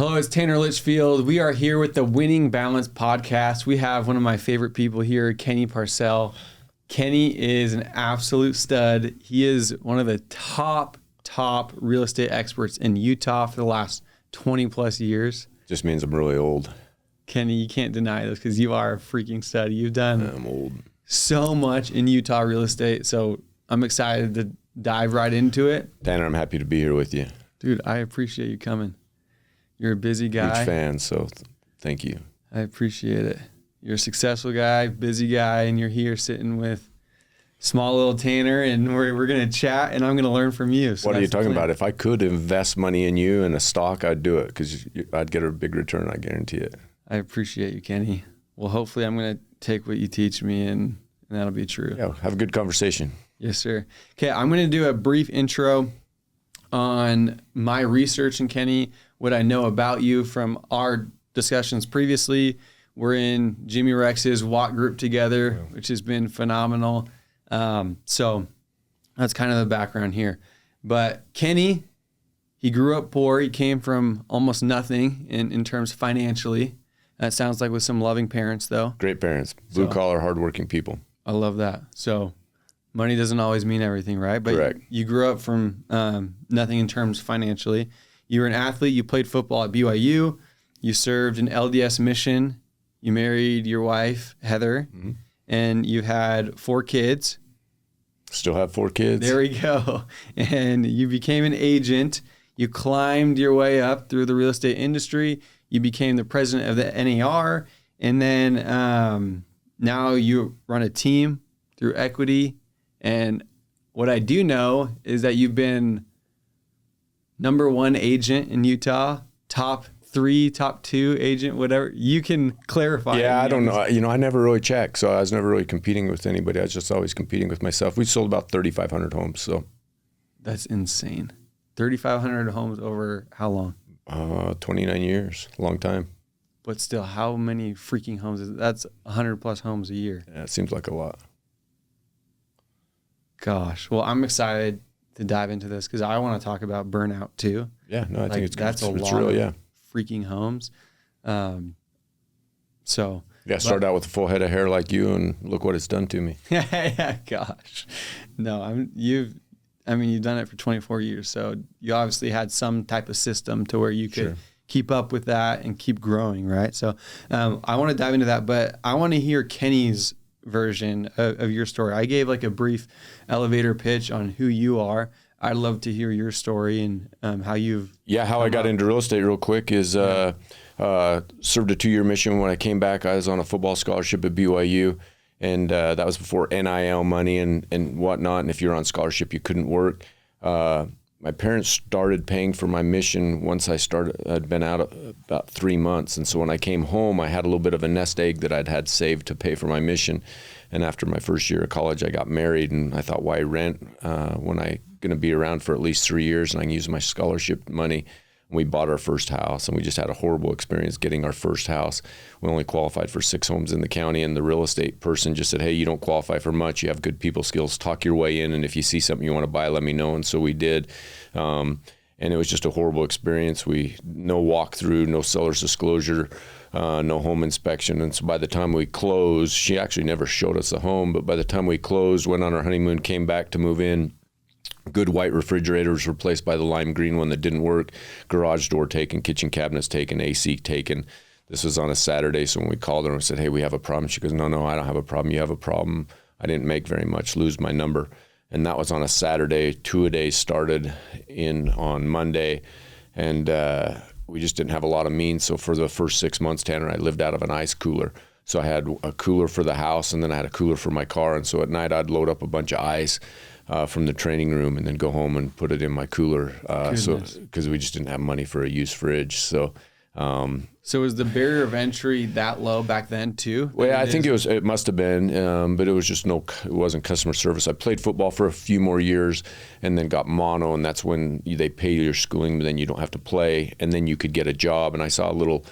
Hello, it's Tanner Litchfield. We are here with the Winning Balance podcast. We have one of my favorite people here, Kenny Parcell. Kenny is an absolute stud. He is one of the top real estate experts in Utah for the last 20 plus years. Just means I'm really old. Kenny, you can't deny this because you are a freaking stud. You've done I'm old. So much in Utah real estate. So I'm excited to dive right into it. Tanner, I'm happy to be here with you. Dude, I appreciate you coming. You're a busy guy. Huge fan, so thank you. I appreciate it. You're a successful guy, busy guy, and you're here sitting with small little Tanner, and we're going to chat, and I'm going to learn from you. So what are you talking about? If I could invest money in you in a stock, I'd do it because I'd get a big return, I guarantee it. I appreciate you, Kenny. Well, hopefully I'm going to take what you teach me, and that'll be true. Yeah, have a good conversation. Yes, sir. Okay, I'm going to do a brief intro on my research and Kenny, what I know about you from our discussions previously. We're in Jimmy Rex's walk group together, which has been phenomenal. So that's kind of the background here. But Kenny, he grew up poor. He came from almost nothing in terms financially. That sounds like with some loving parents, though. Great parents, blue collar, hardworking people. I love that. So money doesn't always mean everything, right? But correct. You grew up from nothing in terms financially. You were an athlete. You played football at BYU. You served an LDS mission. You married your wife, Heather, and you had 4 kids. Still have 4 kids. There we go. And you became an agent. You climbed your way up through the real estate industry. You became the president of the NAR. And then now you run a team through equity. And what I do know is that you've been number 1 agent in Utah, top 3, top 2 agent, whatever. You can clarify. Yeah, I don't know. I never really checked, so I was never really competing with anybody. I was just always competing with myself. We sold about 3,500 homes, so. That's insane. 3,500 homes over how long? 29 years, long time. But still, how many freaking homes is it? That's 100 plus homes a year. Yeah, it seems like a lot. Gosh. Well, I'm excited to dive into this because I want to talk about burnout too. Yeah, no, I think that's a lot real, of freaking homes. So yeah, start out with a full head of hair like you, and look what it's done to me. Yeah, gosh. No, you've done it for 24 years, so you obviously had some type of system to where you could keep up with that and keep growing, right? So I want to dive into that, but I want to hear Kenny's version of your story. I gave like a brief elevator pitch on who you are. I'd love to hear your story and how you've... Yeah, how I got into real estate real quick is served a 2-year mission. When I came back, I was on a football scholarship at BYU, and that was before NIL money and whatnot. And if you're on scholarship, you couldn't work. My parents started paying for my mission once I'd been out about 3 months. And so when I came home, I had a little bit of a nest egg that I'd had saved to pay for my mission. And after my first year of college, I got married, and I thought, why rent when I'm going to be around for at least 3 years and I can use my scholarship money? And we bought our first house, and we just had a horrible experience getting our first house. We only qualified for 6 homes in the county, and the real estate person just said, hey, you don't qualify for much. You have good people skills. Talk your way in, and if you see something you want to buy, let me know. And so we did. And it was just a horrible experience. No walkthrough, no seller's disclosure, no home inspection. And so by the time we closed, she actually never showed us the home, but by the time we closed, went on our honeymoon, came back to move in, good white refrigerator was replaced by the lime green one that didn't work, garage door taken, kitchen cabinets taken, AC taken. This was on a Saturday, so when we called her and said, hey, we have a problem, she goes, no, I don't have a problem. You have a problem. I didn't make very much, lose my number. And that was on a Saturday. 2-a-days started on Monday, and we just didn't have a lot of means. So for the first 6 months, Tanner and I lived out of an ice cooler. So I had a cooler for the house, and then I had a cooler for my car. And so at night, I'd load up a bunch of ice from the training room and then go home and put it in my cooler. Because we just didn't have money for a used fridge. So was the barrier of entry that low back then too? Well, I think it must have been, but it was just it wasn't customer service. I played football for a few more years and then got mono, and that's when they pay your schooling, but then you don't have to play, and then you could get a job. And I saw a little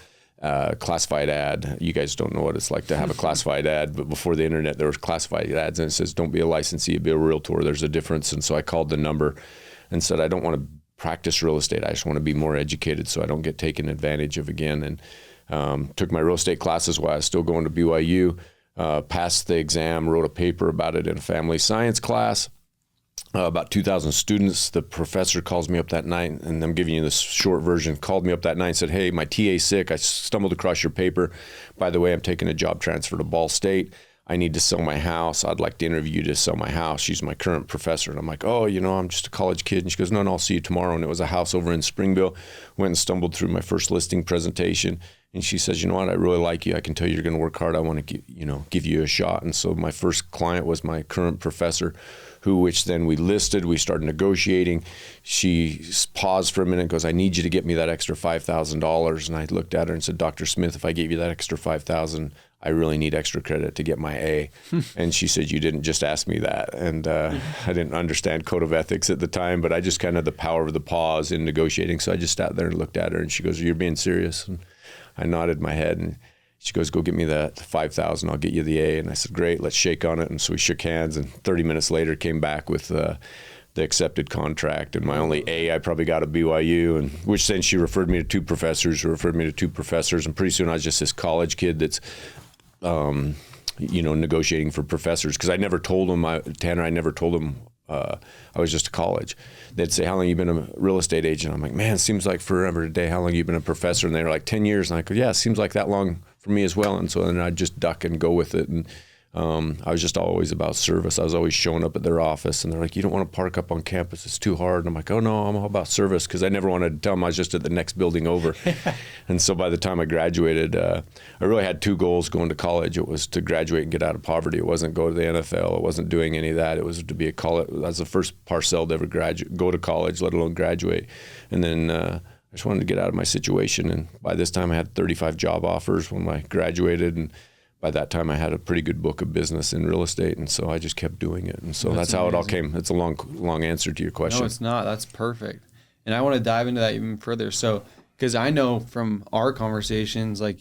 classified ad. You guys don't know what it's like to have a classified ad, but before the internet, there was classified ads, and it says, don't be a licensee, be a realtor. There's a difference. And so I called the number and said, I don't want to practice real estate. I just want to be more educated so I don't get taken advantage of again. And took my real estate classes while I was still going to BYU, passed the exam, wrote a paper about it in a family science class. About 2,000 students. The professor calls me up that night, and I'm giving you this short version, called me up that night and said, hey, my TA's sick. I stumbled across your paper. By the way, I'm taking a job transfer to Ball State. I need to sell my house. I'd like to interview you to sell my house. She's my current professor. And I'm like, oh, I'm just a college kid. And she goes, no, I'll see you tomorrow. And it was a house over in Springville. Went and stumbled through my first listing presentation. And she says, you know what, I really like you. I can tell you're going to work hard. I want to give you a shot. And so my first client was my current professor, which then we listed. We started negotiating. She paused for a minute and goes, I need you to get me that extra $5,000. And I looked at her and said, Dr. Smith, if I gave you that extra $5,000, I really need extra credit to get my A. And she said, you didn't just ask me that. And I didn't understand code of ethics at the time, but I just kind of the power of the pause in negotiating. So I just sat there and looked at her, and she goes, you're being serious? And I nodded my head, and she goes, go get me that $5,000. I'll get you the A. And I said, great, let's shake on it. And so we shook hands, and 30 minutes later came back with the accepted contract. And my only A I probably got at BYU, and which then she referred me to two professors who referred me to two professors. And pretty soon I was just this college kid that's, negotiating for professors. Because I never told them, Tanner, I never told them I was just a college. They'd say, how long have you been a real estate agent? I'm like, man, it seems like forever today. How long have you been a professor? And they were like, 10 years. And I go, yeah, it seems like that long for me as well. And so then I'd just duck and go with it. And I was just always about service. I was always showing up at their office, and they're like, you don't want to park up on campus. It's too hard. And I'm like, oh, no, I'm all about service, because I never wanted to tell them I was just at the next building over. And so by the time I graduated, I really had two goals going to college. It was to graduate and get out of poverty. It wasn't go to the NFL. It wasn't doing any of that. It was to be a college. I was the first Parcell to ever go to college, let alone graduate. And then I just wanted to get out of my situation. And by this time I had 35 job offers when I graduated, and by that time I had a pretty good book of business in real estate, and so I just kept doing it. And so that's how it all came. It's a long answer to your question. No, it's not. That's perfect. And I want to dive into that even further. So, because I know from our conversations, like,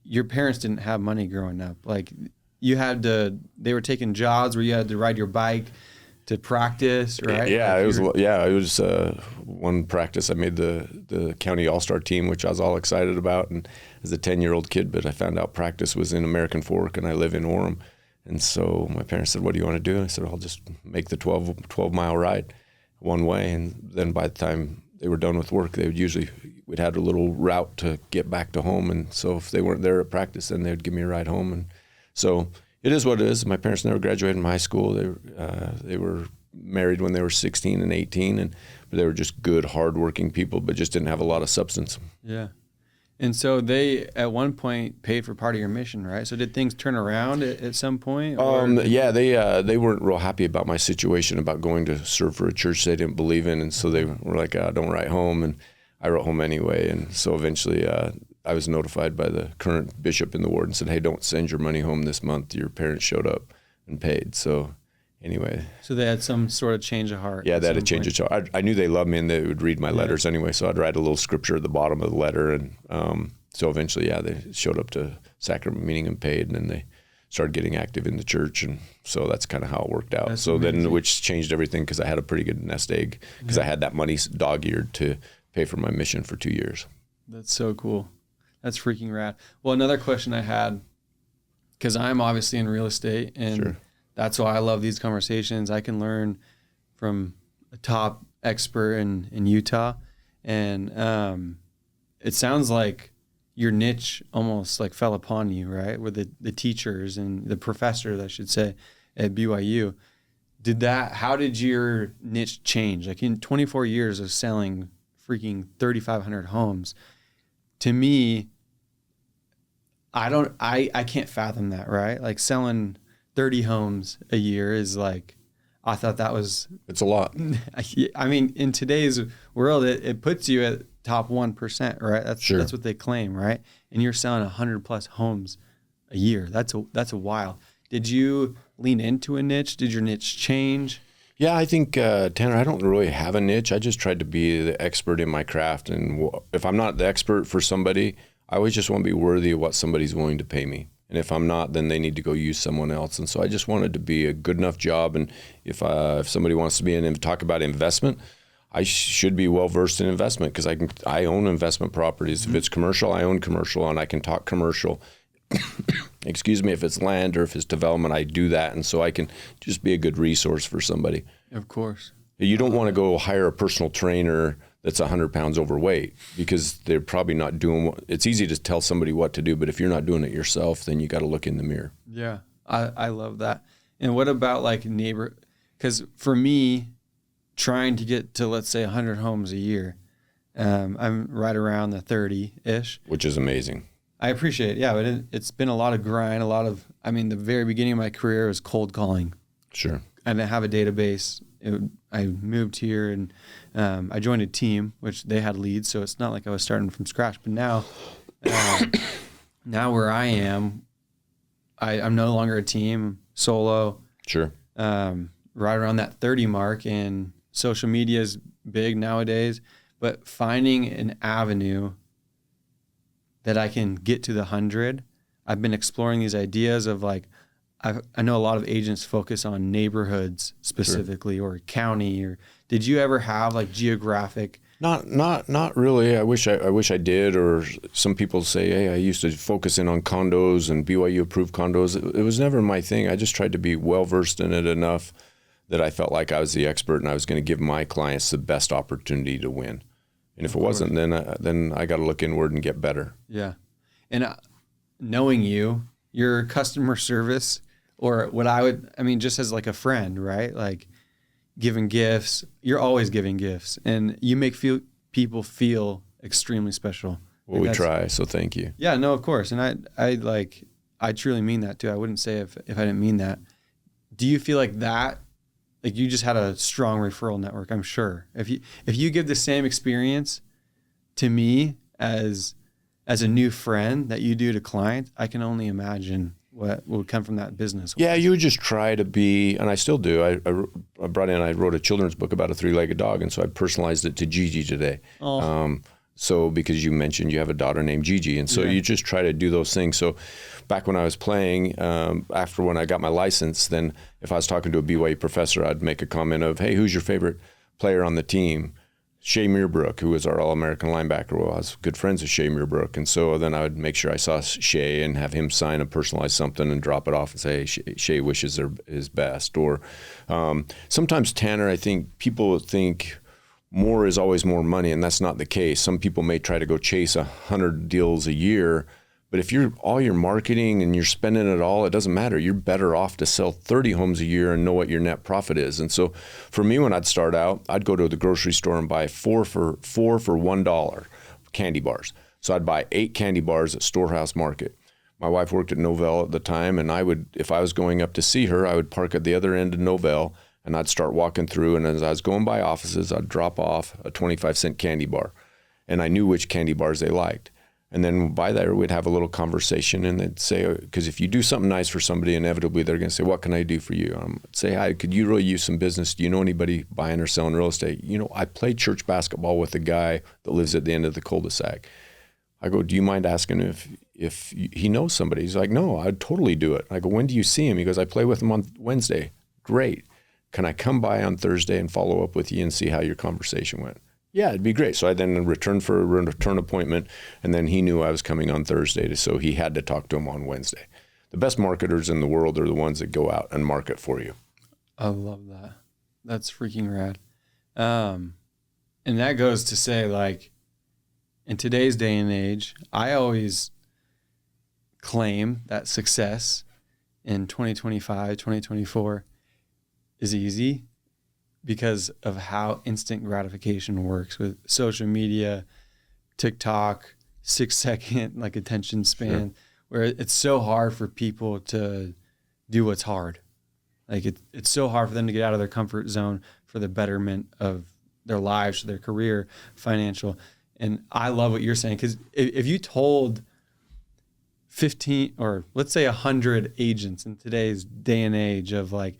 your parents didn't have money growing up. Like, they were taking jobs where you had to ride your bike to practice, right? Yeah, it was one practice. I made the county all-star team, which I was all excited about, and as a 10-year-old kid, but I found out practice was in American Fork, and I live in Orem. And so my parents said, what do you want to do? And I said, I'll just make the 12-mile ride one way. And then by the time they were done with work, we'd had a little route to get back to home. And so if they weren't there at practice, then they would give me a ride home. And so it is what it is. My parents never graduated from high school. They were married when they were 16 and 18, but they were just good, hardworking people, but just didn't have a lot of substance. Yeah. And so they, at one point, paid for part of your mission, right? So did things turn around at some point? Yeah, they weren't real happy about my situation about going to serve for a church they didn't believe in, and so they were like, don't write home, and I wrote home anyway. And so eventually I was notified by the current bishop in the ward and said, hey, don't send your money home this month. Your parents showed up and paid. So anyway. So they had some sort of change of heart. Yeah, they had a change of heart. I knew they loved me, and they would read my letters anyway, so I'd write a little scripture at the bottom of the letter. And so eventually, they showed up to sacrament meeting and paid, and then they started getting active in the church. And so that's kind of how it worked out. That's so amazing. Then, which changed everything, because I had a pretty good nest egg, because I had that money dog-eared to pay for my mission for 2 years. That's so cool. That's freaking rad. Well, another question I had, because I'm obviously in real estate, and that's why I love these conversations. I can learn from a top expert in Utah, and it sounds like your niche almost like fell upon you, right? With the teachers and the professors, I should say, at BYU. How did your niche change? Like, in 24 years of selling freaking 3,500 homes, to me, I can't fathom that, right? Like, selling 30 homes a year is like, I thought that was... It's a lot. I mean, in today's world, it puts you at top 1%, right? That's what they claim, right? And you're selling 100 plus homes a year. That's a while. Did you lean into a niche? Did your niche change? Yeah, I think, Tanner, I don't really have a niche. I just tried to be the expert in my craft. And if I'm not the expert for somebody, I always just want to be worthy of what somebody's willing to pay me. And if I'm not, then they need to go use someone else. And so I just wanted to be a good enough job. And if somebody wants to be in and talk about investment, I should be well versed in investment because I own investment properties. If it's commercial, I own commercial, and I can talk commercial. Excuse me, if it's land or if it's development, I do that, and so I can just be a good resource for somebody. Of course. You don't want to go hire a personal trainer that's 100 pounds overweight because they're probably not doing it's easy to tell somebody what to do, but if you're not doing it yourself, then you got to look in the mirror. Yeah, I love that. And what about like neighbor? Because for me, trying to get to, let's say, 100 homes a year, I'm right around the 30-ish. Which is amazing. I appreciate it. Yeah, but it's been a lot of grind, the very beginning of my career was cold calling. Sure. I didn't have a database. I moved here and I joined a team, which they had leads, so it's not like I was starting from scratch. But now, now where I am, I'm no longer a team, solo. Sure. Right around that 30 mark, and social media is big nowadays. But finding an avenue that I can get to the 100, I've been exploring these ideas of like, I know a lot of agents focus on neighborhoods specifically, sure, or county. Or did you ever have like geographic? Not really. I wish I did. Or some people say, hey, I used to focus in on condos and BYU approved condos. It was never my thing. I just tried to be well versed in it enough that I felt like I was the expert and I was going to give my clients the best opportunity to win. And if it wasn't, then I got to look inward and get better. Yeah, and knowing your customer service. Or what just as like a friend, right? Like giving gifts, you're always giving gifts, and you make people feel extremely special. Well, we try, so thank you. Yeah, no, of course. And I truly mean that too. I wouldn't say if I didn't mean that. Do you feel like that, like you just had a strong referral network, I'm sure. If you give the same experience to me as a new friend that you do to clients, I can only imagine what would come from that business. Yeah, you would just try to be, and I still do. I wrote a children's book about a three-legged dog, and so I personalized it to Gigi today. Oh. So because you mentioned you have a daughter named Gigi, and so you just try to do those things. So back when I was playing, after when I got my license, then if I was talking to a BYU professor, I'd make a comment of, hey, who's your favorite player on the team? Shea Meerbrook, who was our All-American linebacker. Well, I was good friends with Shea Meerbrook. And so then I would make sure I saw Shea and have him sign a personalized something and drop it off and say, hey, Shea wishes his best. Or sometimes, Tanner, I think people think more is always more money, and that's not the case. Some people may try to go chase 100 deals a year, but if you're all your marketing and you're spending it all, it doesn't matter. You're better off to sell 30 homes a year and know what your net profit is. And so for me, when I'd start out, I'd go to the grocery store and buy four for $1 candy bars. So I'd buy 8 candy bars at Storehouse Market. My wife worked at Novell at the time, and if I was going up to see her, I would park at the other end of Novell, and I'd start walking through, and as I was going by offices, I'd drop off a 25-cent candy bar. And I knew which candy bars they liked. And then by there, we'd have a little conversation, and they'd say, because if you do something nice for somebody, inevitably they're going to say, what can I do for you? I'd say, hi, could you really use some business? Do you know anybody buying or selling real estate? I played church basketball with a guy that lives at the end of the cul-de-sac. I go, do you mind asking if he knows somebody? He's like, no, I'd totally do it. I go, when do you see him? He goes, I play with him on Wednesday. Great. Can I come by on Thursday and follow up with you and see how your conversation went? Yeah, it'd be great. So I then returned for a return appointment, and then he knew I was coming on Thursday, so he had to talk to him on Wednesday. The best marketers in the world are the ones that go out and market for you. I love that. That's freaking rad. And that goes to say, like, in today's day and age, I always claim that success in 2025, 2024 is easy, because of how instant gratification works with social media, TikTok, 6-second like attention span, sure, where it's so hard for people to do what's hard. Like it's so hard for them to get out of their comfort zone for the betterment of their lives, their career, financial. And I love what you're saying, because if you told 15 or let's say 100 agents in today's day and age of like,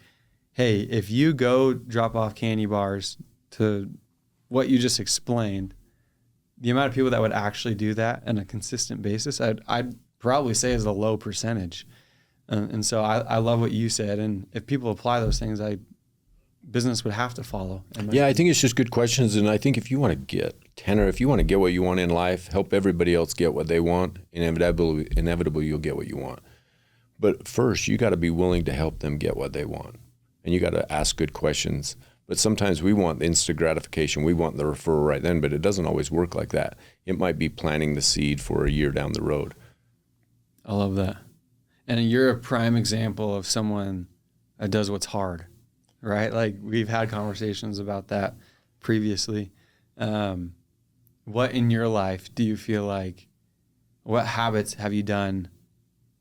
hey, if you go drop off candy bars to what you just explained, the amount of people that would actually do that on a consistent basis, I'd probably say is a low percentage. And so I love what you said. And if people apply those things, business would have to follow. Yeah, I think it's just good questions. And I think if you want to get, Tanner, if you want to get what you want in life, help everybody else get what they want, inevitably you'll get what you want. But first, you got to be willing to help them get what they want. And you got to ask good questions. But sometimes we want instant gratification. We want the referral right then, but it doesn't always work like that. It might be planting the seed for a year down the road. I love that. And you're a prime example of someone that does what's hard, right? Like we've had conversations about that previously. What in your life do you feel like, what habits have you done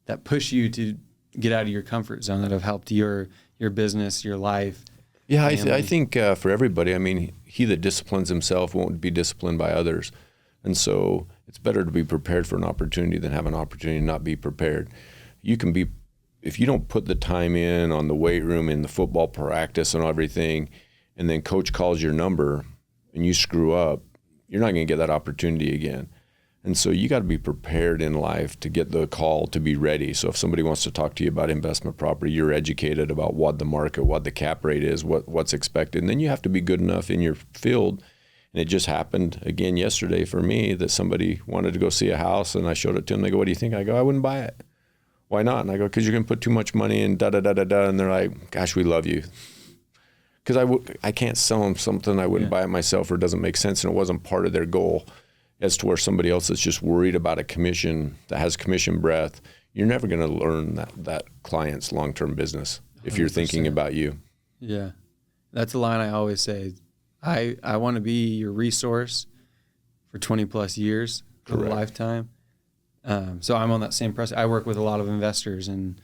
that push you to get out of your comfort zone that have helped your business, your life? Yeah, I think for everybody, I mean, he that disciplines himself won't be disciplined by others. And so it's better to be prepared for an opportunity than have an opportunity not be prepared. You can be, if you don't put the time in on the weight room, in the football practice and everything, and then coach calls your number and you screw up, you're not going to get that opportunity again. And so you got to be prepared in life to get the call, to be ready. So if somebody wants to talk to you about investment property, you're educated about what the market, what the cap rate is, what's expected. And then you have to be good enough in your field. And it just happened again yesterday for me that somebody wanted to go see a house and I showed it to them. They go, "What do you think?" I go, "I wouldn't buy it." "Why not?" And I go, "Because you're going to put too much money in da-da-da-da-da." And they're like, "Gosh, we love you." Because I can't sell them something I wouldn't buy it myself or it doesn't make sense. And it wasn't part of their goal. As to where somebody else is just worried about a commission that has commission breath, you're never going to learn that client's long-term business if you're 100%. Thinking about you. Yeah. That's a line I always say. I want to be your resource for 20 plus years, for a lifetime. So I'm on that same process. I work with a lot of investors and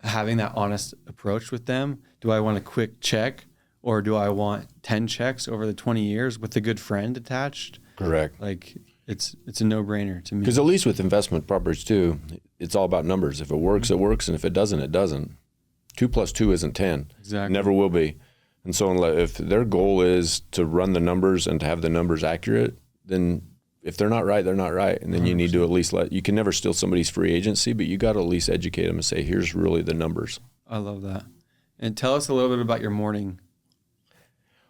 having that honest approach with them. Do I want a quick check or do I want 10 checks over the 20 years with a good friend attached? Correct. Like it's a no-brainer to me. Because at least with investment properties too, it's all about numbers. If it works, it works, and if it doesn't, it doesn't. 2 + 2 isn't 10. Exactly. Never will be. And so if their goal is to run the numbers and to have the numbers accurate, then if they're not right, they're not right. And then 100%. You need to at least you can never steal somebody's free agency, but you got to at least educate them and say, here's really the numbers. I love that. And tell us a little bit about your morning.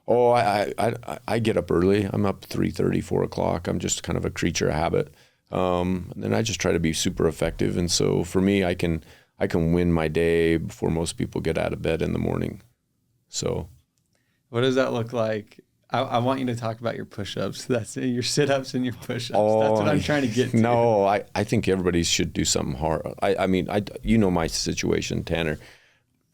Oh, I get up early. I'm up 3:30, 4 o'clock. I'm just kind of a creature of habit. And then I just try to be super effective. And so for me, I can win my day before most people get out of bed in the morning. So what does that look like? I want you to talk about your push-ups. That's your sit-ups and your push-ups. Oh, that's what I'm trying to get to. No, I think everybody should do something hard. I mean, you know my situation, Tanner.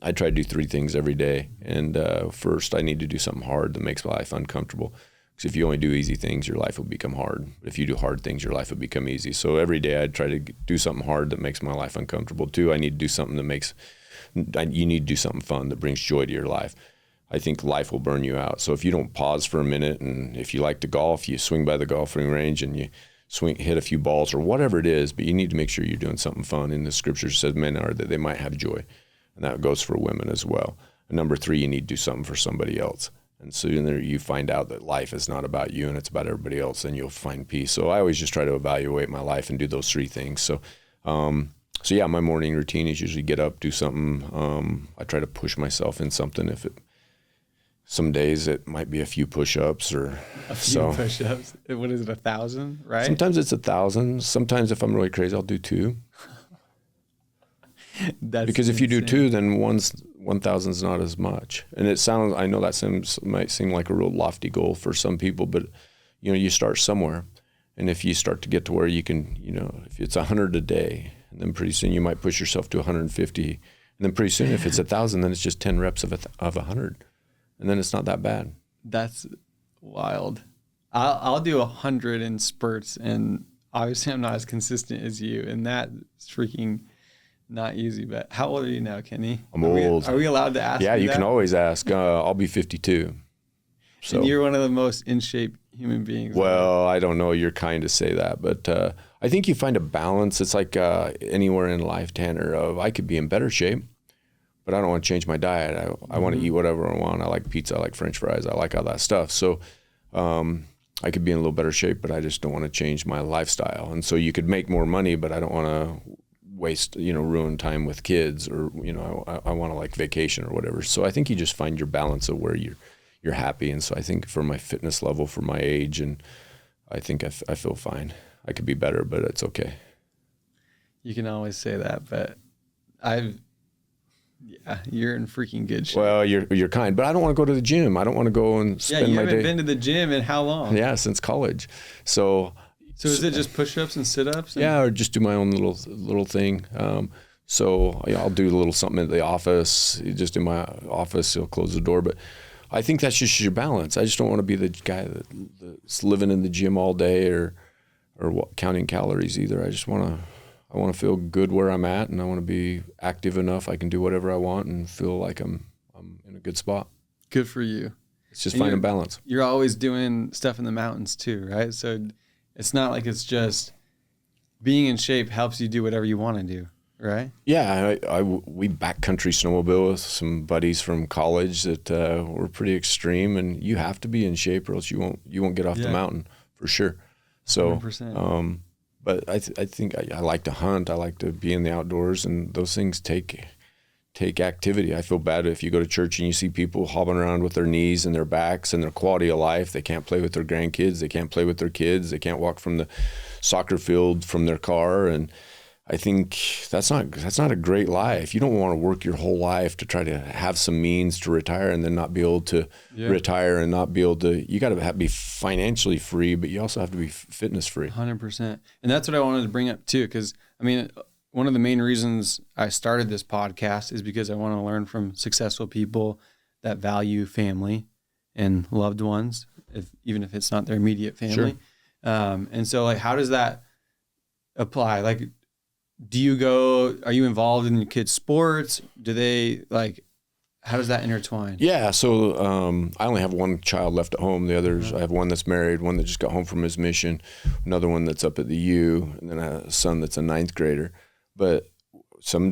I try to do 3 things every day. And first, I need to do something hard that makes my life uncomfortable. Because if you only do easy things, your life will become hard. But if you do hard things, your life will become easy. So every day I try to do something hard that makes my life uncomfortable. 2, I need to do something you need to do something fun that brings joy to your life. I think life will burn you out. So if you don't pause for a minute, and if you like to golf, you swing by the golfing range and you hit a few balls or whatever it is, but you need to make sure you're doing something fun. And the scripture says men are that they might have joy. And that goes for women as well. And number 3, you need to do something for somebody else. And sooner you find out that life is not about you and it's about everybody else, then you'll find peace. So I always just try to evaluate my life and do those 3 things. So yeah, my morning routine is usually get up, do something. I try to push myself in something. Some days it might be a few push-ups or a few push-ups. What is it, 1,000, right? Sometimes it's 1,000. Sometimes if I'm really crazy, I'll do 2. Because if you do 2, then 1,000 is not as much. And I know that might seem like a real lofty goal for some people, but you start somewhere. And if you start to get to where you can, if it's 100 a day, and then pretty soon you might push yourself to 150. And then pretty soon if it's 1,000, then it's just 10 reps of 100. And then it's not that bad. That's wild. I'll do 100 in spurts, and obviously I'm not as consistent as you, and that's freaking not easy. But how old are you now, Kenny? I'm old. Are we allowed to ask? Yeah, you can always ask. I'll be 52. So. And you're one of the most in shape human beings. Well, I don't know. You're kind to say that, but I think you find a balance. It's like anywhere in life, Tanner. I could be in better shape, but I don't want to change my diet. I want to eat whatever I want. I like pizza. I like French fries. I like all that stuff. So I could be in a little better shape, but I just don't want to change my lifestyle. And so you could make more money, but I don't want to waste, ruin time with kids, or, I want to like vacation or whatever. So I think you just find your balance of where you're happy. And so I think for my fitness level, for my age, and I think I feel fine. I could be better, but it's okay. You can always say that, but you're in freaking good shape. Well, you're kind, but I don't want to go to the gym. I don't want to go and spend my day. You haven't been to the gym in how long? Yeah, since college. So is it just push-ups and sit-ups? Yeah, or just do my own little thing. So I'll do a little something at the office. Just in my office, he'll close the door. But I think that's just your balance. I just don't want to be the guy that's living in the gym all day or counting calories either. I want to feel good where I'm at, and I want to be active enough I can do whatever I want and feel like I'm in a good spot. Good for you. It's just finding balance. You're always doing stuff in the mountains too, right? So it's not like it's just being in shape helps you do whatever you want to do, right? Yeah, we backcountry snowmobile with some buddies from college that were pretty extreme, and you have to be in shape or else you won't get off the mountain for sure. So 100%. But I think I like to hunt. I like to be in the outdoors, and those things take activity. I feel bad if you go to church and you see people hobbling around with their knees and their backs and their quality of life. They can't play with their grandkids. They can't play with their kids. They can't walk from the soccer field from their car. And I think that's not a great life. You don't want to work your whole life to try to have some means to retire and then not be able to retire and not be able to. You got to be financially free, but you also have to be fitness free. 100%. And that's what I wanted to bring up too, because one of the main reasons I started this podcast is because I want to learn from successful people that value family and loved ones, even if it's not their immediate family. Sure. And so, like, how does that apply? Like, are you involved in your kids' sports? How does that intertwine? Yeah. So I only have one child left at home. The others, I have one that's married, one that just got home from his mission, another one that's up at the U, and then a son that's a 9th grader. But some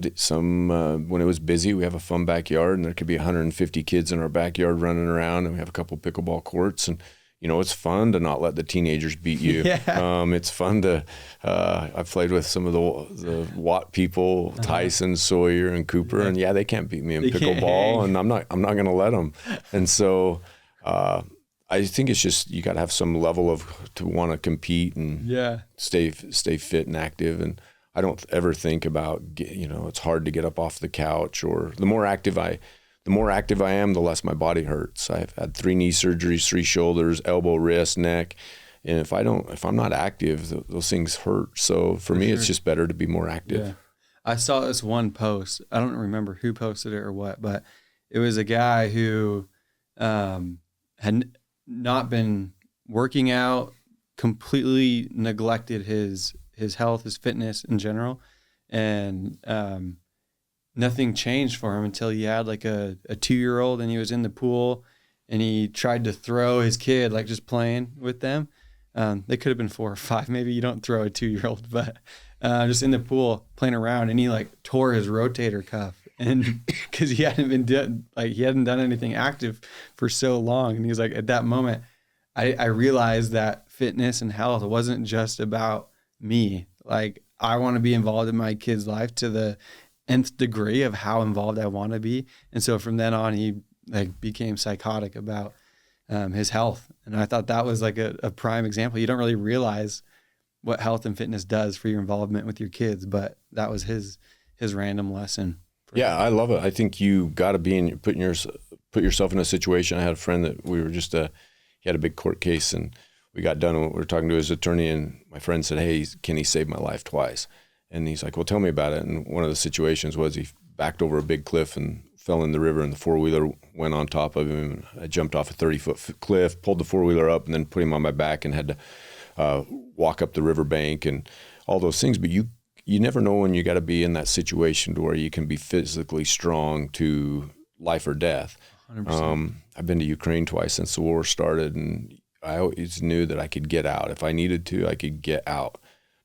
when it was busy, we have a fun backyard, and there could be 150 kids in our backyard running around, and we have a couple pickleball courts, and it's fun to not let the teenagers beat you. Yeah. It's fun to. I've played with some of the Watt people, Tyson, Sawyer, and Cooper, and they can't beat me in pickleball, and I'm not going to let them. And so I think it's just you got to have some level to want to compete and stay fit and active. And I don't ever think about it's hard to get up off the couch, or the more active I am, the less my body hurts. I've had 3 knee surgeries, 3 shoulders, elbow, wrist, neck. And if I'm not active, those things hurt. So for me, it's just better to be more active. Yeah. I saw this one post. I don't remember who posted it or what, but it was a guy who had not been working out, completely neglected his health, his fitness in general. And, nothing changed for him until he had like a 2-year-old, and he was in the pool and he tried to throw his kid, like just playing with them. They could have been 4 or 5. Maybe you don't throw a 2-year-old, but just in the pool playing around, and he like tore his rotator cuff, and because he hadn't done anything active for so long. And he was like, at that moment, I realized that fitness and health wasn't just about me. Like, I want to be involved in my kid's life to the nth degree of how involved I want to be. And so from then on, he became psychotic about his health. And I thought that was like a prime example. You don't really realize what health and fitness does for your involvement with your kids, but that was his random lesson. Yeah, I love it. I think you got to be put yourself in a situation. I had a friend that we were just he had a big court case, and we got done, and we were talking to his attorney, and my friend said, "Hey, Kenny saved my life twice." And he's like, "Well, tell me about it." And one of the situations was he backed over a big cliff and fell in the river, and the 4-wheeler went on top of him. I jumped off a 30-foot cliff, pulled the 4-wheeler up, and then put him on my back, and had to walk up the riverbank and all those things. But you never know when you got to be in that situation to where you can be physically strong to life or death. 100%. I've been to Ukraine twice since the war started, and I always knew that I could get out. If I needed to, I could get out.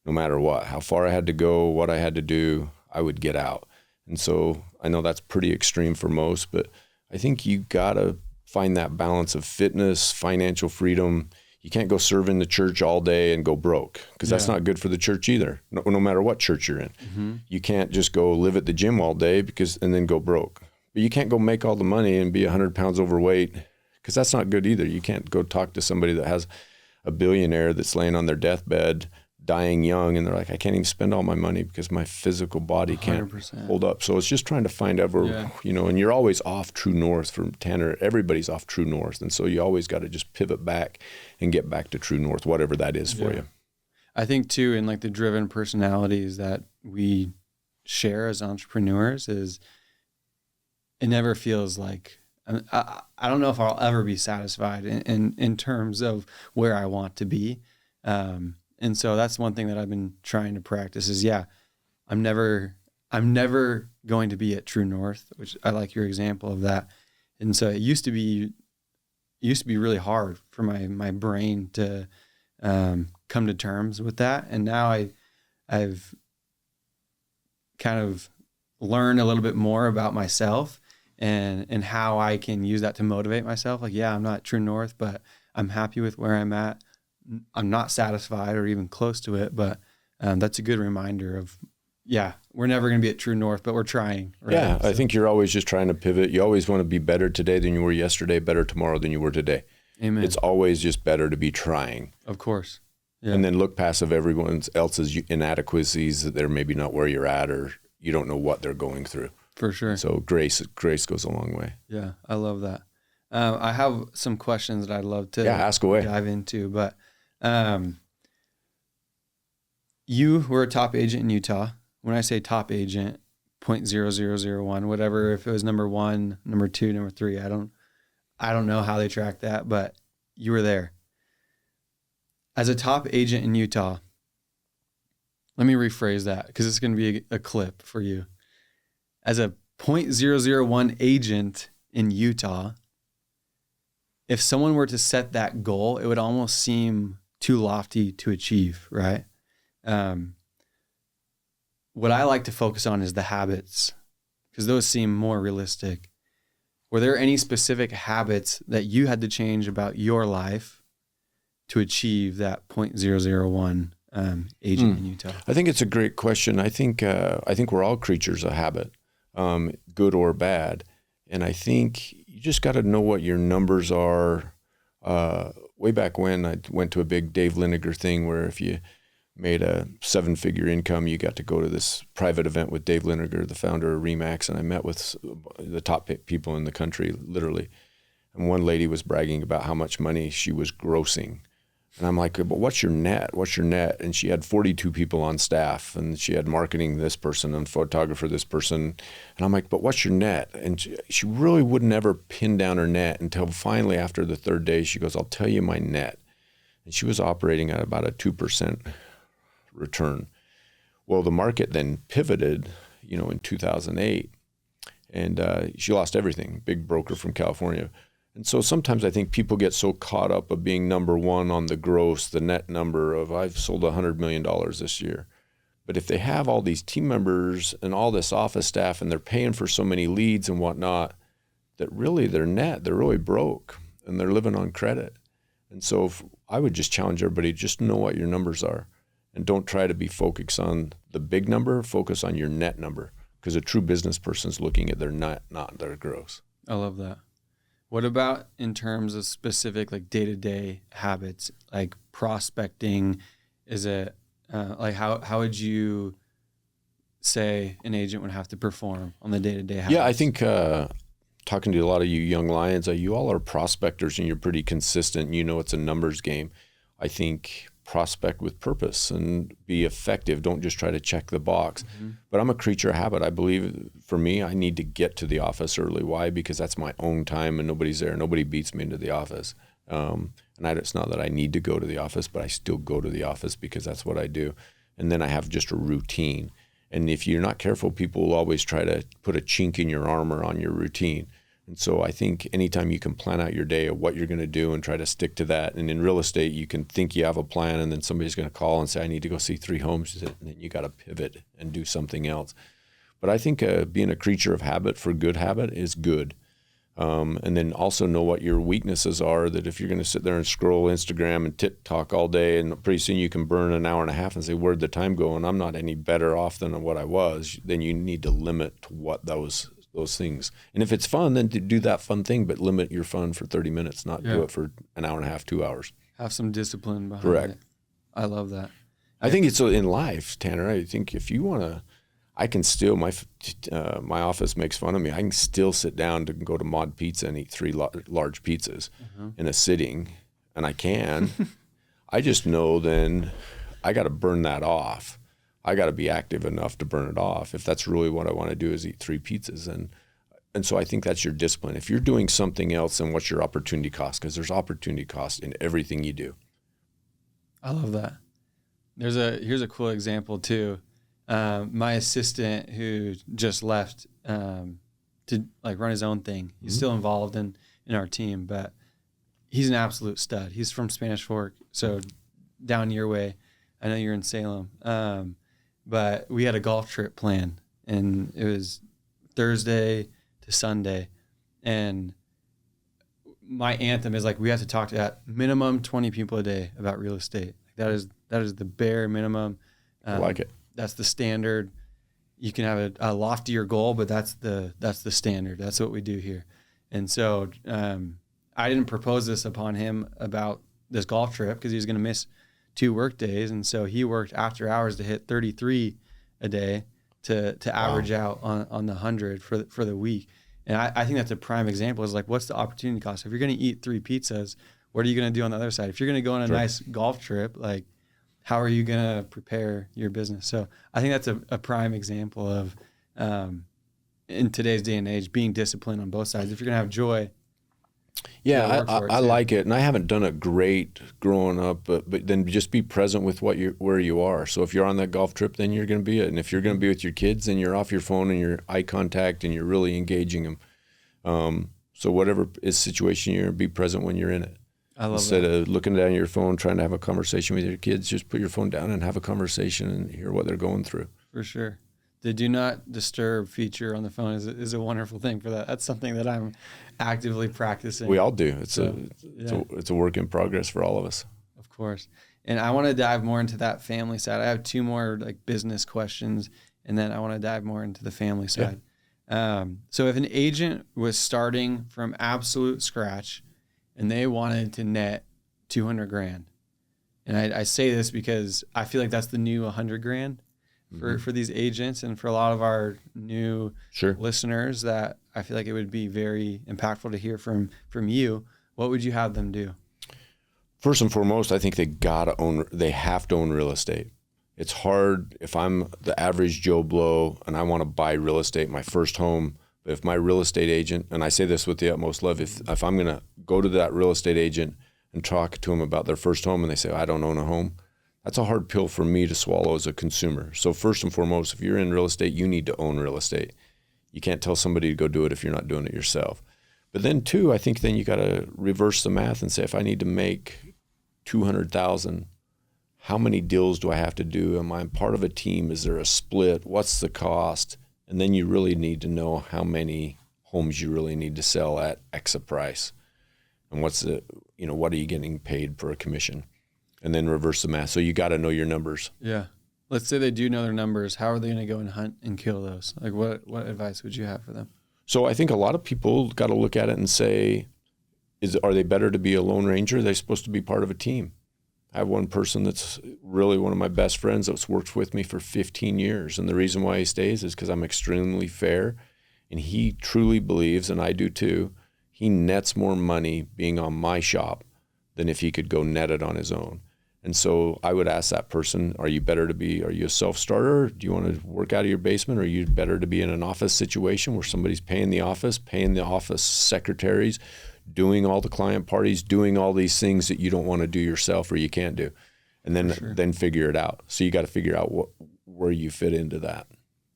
No matter what, how far I had to go, what I had to do, I would get out. And so I know that's pretty extreme for most, but I think you got to find that balance of fitness, financial freedom. You can't go serve in the church all day and go broke, because that's not good for the church either, no matter what church you're in. Mm-hmm. You can't just go live at the gym all day and then go broke. But you can't go make all the money and be 100 pounds overweight, because that's not good either. You can't go talk to somebody that has a billionaire that's laying on their deathbed, dying young, and they're like, I can't even spend all my money because my physical body can't 100%. Hold up. So it's just trying to find out where, and you're always off true north from Tanner. Everybody's off true north. And so you always got to just pivot back and get back to true north, whatever that is for you. I think too, in like the driven personalities that we share as entrepreneurs, is it never feels like, I don't know if I'll ever be satisfied in terms of where I want to be. And so that's one thing that I've been trying to practice is, I'm never going to be at true north, which I like your example of that. And so it used to be really hard for my brain to come to terms with that. And now I've kind of learned a little bit more about myself and how I can use that to motivate myself. Like, I'm not true north, but I'm happy with where I'm at. I'm not satisfied or even close to it, but that's a good reminder of, we're never going to be at true north, but we're trying. Right? Yeah, I think you're always just trying to pivot. You always want to be better today than you were yesterday, better tomorrow than you were today. Amen. It's always just better to be trying. Of course. Yeah. And then look past of everyone else's inadequacies, that they're maybe not where you're at, or you don't know what they're going through. For sure. So grace goes a long way. Yeah, I love that. I have some questions that I'd love to ask away. Dive into, but you were a top agent in Utah. When I say top agent, 0.0001, whatever, if it was number 1, number 2, number 3, I don't know how they track that, but you were there. As a top agent in Utah, let me rephrase that because it's going to be a clip for you. As a 0.001 agent in Utah, if someone were to set that goal, it would almost seem too lofty to achieve, right? What I like to focus on is the habits, because those seem more realistic. Were there any specific habits that you had to change about your life to achieve that 0.001 agent in Utah? I think it's a great question. I think we're all creatures of habit, good or bad. And I think you just got to know what your numbers are. Way back when, I went to a big Dave Liniger thing where if you made a 7-figure income, you got to go to this private event with Dave Liniger, the founder of Remax, and I met with the top people in the country, literally. And one lady was bragging about how much money she was grossing. And I'm like, but what's your net? What's your net? And she had 42 people on staff, and she had marketing this person and photographer this person. And I'm like, but what's your net? And she really wouldn't ever pin down her net until finally after the third day, she goes, I'll tell you my net. And she was operating at about a 2% return. Well, the market then pivoted, in 2008, and she lost everything, big broker from California. And so sometimes I think people get so caught up of being number one on the gross, the net number of I've sold $100 million this year. But if they have all these team members and all this office staff and they're paying for so many leads and whatnot, that really they're really broke and they're living on credit. And so I would just challenge everybody, just know what your numbers are and don't try to be focused on the big number, focus on your net number, because a true business person is looking at their net, not their gross. I love that. What about in terms of specific like day-to-day habits, like prospecting? Is it like how would you say an agent would have to perform on the day-to-day habits? Yeah, I think talking to a lot of you young lions, you all are prospectors and you're pretty consistent. You know it's a numbers game. I think prospect with purpose and be effective. Don't just try to check the box. Mm-hmm. But I'm a creature of habit. I believe for me, I need to get to the office early. Why? Because that's my own time and nobody's there. Nobody beats me into the office. It's not that I need to go to the office, but I still go to the office because that's what I do. And then I have just a routine. And if you're not careful, people will always try to put a chink in your armor on your routine. And so I think anytime you can plan out your day of what you're going to do and try to stick to that. And in real estate, you can think you have a plan and then somebody's going to call and say, I need to go see 3 homes. And then you got to pivot and do something else. But I think being a creature of habit for good habit is good. And then also know what your weaknesses are, that if you're going to sit there and scroll Instagram and TikTok all day, and pretty soon you can burn an hour and a half and say, where'd the time go? And I'm not any better off than what I was. Then you need to limit what those things. And if it's fun, then to do that fun thing, but limit your fun for 30 minutes, not do it for an hour and a half, 2 hours. Have some discipline behind Correct. it. I love that. I think it's in life, Tanner. I think if you want to, I can still, my office makes fun of me. I can still sit down to go to Mod Pizza and eat 3 large pizzas in a sitting, and I can. I just know then I got to burn that off. I got to be active enough to burn it off. If that's really what I want to do is eat 3 pizzas. And so I think that's your discipline. If you're doing something else, then what's your opportunity cost? Because there's opportunity cost in everything you do. I love that. Here's a cool example too. My assistant who just left to like run his own thing. He's still involved in our team, but he's an absolute stud. He's from Spanish Fork, so down your way. I know you're in Salem. But we had a golf trip planned, and it was Thursday to Sunday. And my anthem is like, we have to talk to at minimum 20 people a day about real estate. That is the bare minimum. I like it. That's the standard. You can have a loftier goal, but that's the standard. That's what we do here. And so I didn't propose this upon him about this golf trip because he was going to miss 2 work days. And so he worked after hours to hit 33 a day to average out on the 100 for the week. And I think that's a prime example is like, what's the opportunity cost? If you're going to eat 3 pizzas, what are you going to do on the other side? If you're going to go on a nice golf trip, like, how are you going to prepare your business? So I think that's a prime example of, in today's day and age, being disciplined on both sides. If you're going to have joy. Yeah, I like it. And I haven't done it great growing up, but then just be present with where you are. So if you're on that golf trip, then you're going to be it. And if you're going to be with your kids, then you're off your phone and you're eye contact and you're really engaging them. So whatever is situation you're in, be present when you're in it. I love Instead that. of looking down your phone, trying to have a conversation with your kids, just put your phone down and have a conversation and hear what they're going through. For sure. The do not disturb feature on the phone is a wonderful thing for that. That's something that I'm actively practicing. We all do. It's a work in progress for all of us. Of course. And I want to dive more into that family side. I have 2 more like business questions, and then I want to dive more into the family side. Yeah. So if an agent was starting from absolute scratch and they wanted to net 200 grand, and I say this because I feel like that's the new 100 grand for these agents and for a lot of our new listeners, that I feel like it would be very impactful to hear from you. What would you have them do? First and foremost, I think they have to own real estate. It's hard if I'm the average Joe Blow and I want to buy real estate, my first home. But if my real estate agent, and I say this with the utmost love, if I'm going to go to that real estate agent and talk to them about their first home and they say, I don't own a home, that's a hard pill for me to swallow as a consumer. So first and foremost, if you're in real estate, you need to own real estate. You can't tell somebody to go do it if you're not doing it yourself. But then 2, I think then you got to reverse the math and say, if I need to make $200,000, how many deals do I have to do? Am I part of a team? Is there a split? What's the cost? And then you really need to know how many homes you really need to sell at X a price. And what are you getting paid per commission? And then reverse the math. So you got to know your numbers. Yeah. Let's say they do know their numbers. How are they going to go and hunt and kill those? Like what advice would you have for them? So I think a lot of people got to look at it and say, are they better to be a lone ranger? Are they supposed to be part of a team? I have one person that's really one of my best friends that's worked with me for 15 years. And the reason why he stays is because I'm extremely fair. And he truly believes, and I do too, he nets more money being on my shop than if he could go net it on his own. And so I would ask that person, are you a self-starter? Do you want to work out of your basement? Or are you better to be in an office situation where somebody's paying the office secretaries, doing all the client parties, doing all these things that you don't want to do yourself or you can't do, and then figure it out. So you got to figure out where you fit into that.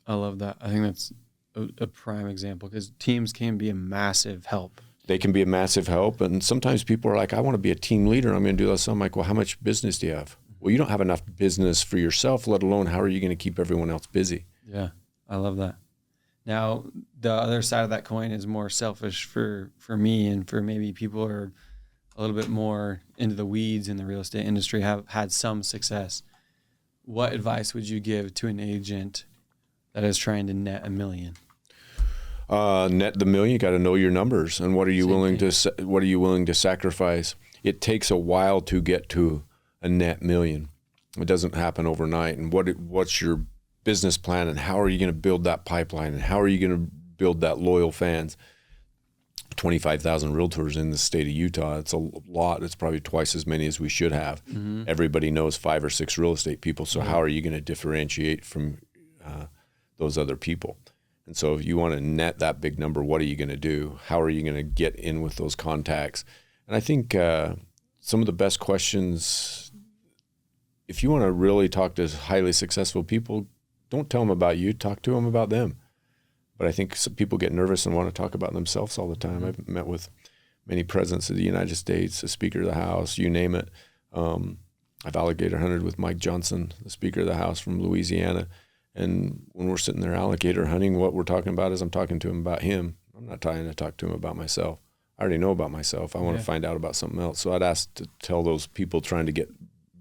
I love that. I think that's a prime example because teams can be a massive help. They can be a massive help. And sometimes people are like, I want to be a team leader. I'm going to do this. I'm like, well, how much business do you have? Well, you don't have enough business for yourself, let alone how are you going to keep everyone else busy? Yeah, I love that. Now, the other side of that coin is more selfish for me, and for maybe people who are a little bit more into the weeds in the real estate industry, have had some success. What advice would you give to an agent that is trying to net $1 million? Net the million, you got to know your numbers, and what are you willing to sacrifice? It takes a while to get to a net $1 million. It doesn't happen overnight. And what's your business plan, and how are you going to build that pipeline, and how are you going to build that loyal fans? 25,000 realtors in the state of Utah. It's a lot. It's probably twice as many as we should have. Mm-hmm. Everybody knows 5 or 6 real estate people. So how are you going to differentiate from those other people? And so if you want to net that big number, what are you going to do? How are you going to get in with those contacts? And I think some of the best questions, if you want to really talk to highly successful people, don't tell them about you, talk to them about them. But I think some people get nervous and want to talk about themselves all the time. I've met with many presidents of the United States, the Speaker of the House, you name it. I've alligator hunted with Mike Johnson, the Speaker of the House from Louisiana. And when we're sitting there alligator hunting, what we're talking about is I'm talking to him about him. I'm not trying to talk to him about myself. I already know about myself. I want to find out about something else. So I'd ask to tell those people trying to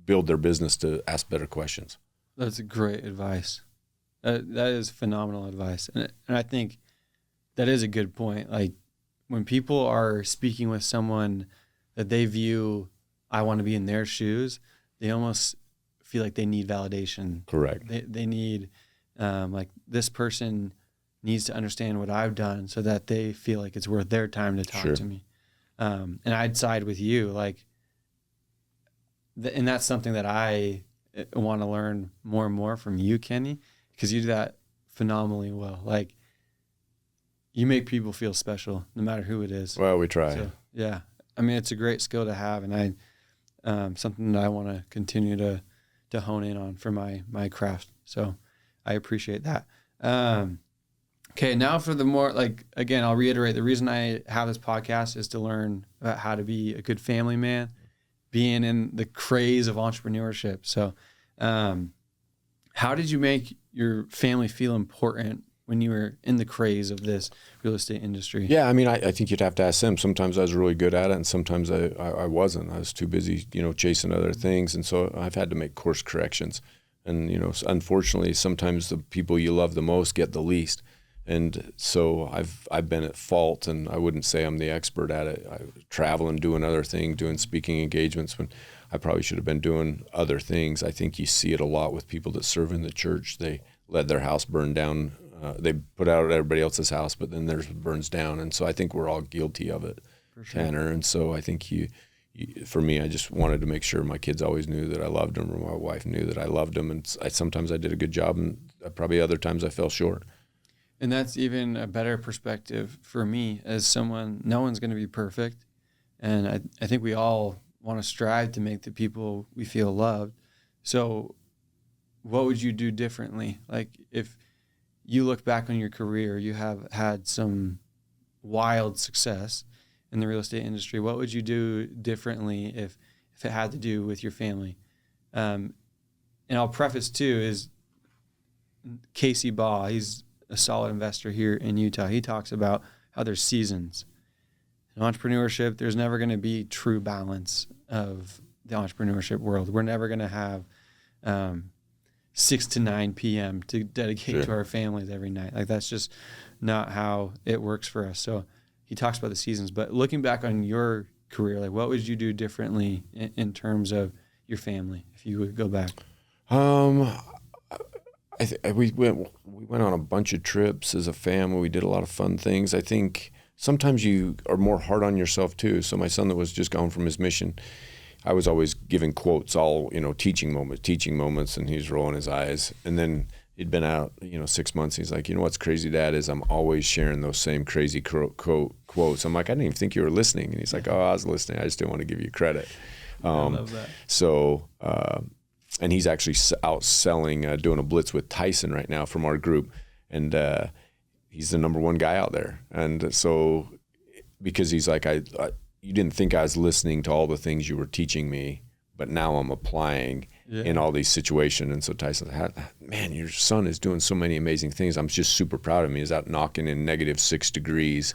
build their business to ask better questions. That's great advice. That is phenomenal advice. And I think that is a good point. Like, when people are speaking with someone that they view, I want to be in their shoes, they almost feel like they need validation. Correct. They need, like, this person needs to understand what I've done so that they feel like it's worth their time to talk to me. And I'd side with you. Like, and that's something that I want to learn more and more from you, Kenny, because you do that phenomenally well. Like, you make people feel special no matter who it is. Well, we try. So, yeah. I mean, it's a great skill to have, and something that I want to continue to hone in on for my craft. So I appreciate that. Okay, now for the more, like, again, I'll reiterate, the reason I have this podcast is to learn about how to be a good family man, being in the craze of entrepreneurship. So how did you make your family feel important when you were in the craze of this real estate industry? Yeah, I mean, I think you'd have to ask them. Sometimes I was really good at it, and sometimes I wasn't. I was too busy, chasing other things, and so I've had to make course corrections. And, unfortunately, sometimes the people you love the most get the least. And so I've been at fault, and I wouldn't say I'm the expert at it. I travel and doing other things, doing speaking engagements when I probably should have been doing other things. I think you see it a lot with people that serve in the church. They let their house burn down. They put out everybody else's house, but then theirs burns down. And so I think we're all guilty of it, for sure. Tanner. And so I think for me, I just wanted to make sure my kids always knew that I loved them, or my wife knew that I loved them. And sometimes I did a good job, and probably other times I fell short. And that's even a better perspective for me as someone. No one's going to be perfect. And I think we all want to strive to make the people we feel loved. So what would you do differently? Like, if you look back on your career, you have had some wild success in the real estate industry. What would you do differently if it had to do with your family? And I'll preface too is Casey Baugh, he's a solid investor here in Utah. He talks about how there's seasons. In entrepreneurship, there's never going to be true balance of the entrepreneurship world. We're never going to have 6 to 9 p.m. to dedicate to our families every night. Like, that's just not how it works for us. So he talks about the seasons. But looking back on your career, like, what would you do differently in terms of your family if you would go back? We went on a bunch of trips as a family. We did a lot of fun things. I think sometimes you are more hard on yourself too. So my son that was just gone from his mission, I was always giving quotes, all, teaching moments, and he's rolling his eyes. And then he'd been out, 6 months. He's like, what's crazy, Dad, is I'm always sharing those same crazy quotes. I'm like, I didn't even think you were listening. And he's like, oh, I was listening. I just didn't want to give you credit. I love that. So, and he's actually out selling, doing a blitz with Tyson right now from our group. And he's the number one guy out there. And so, because he's like, you didn't think I was listening to all the things you were teaching me, but now I'm applying. in all these situations. And so Tyson said, man, your son is doing so many amazing things. I'm just super proud of him. He's out knocking in -6 degrees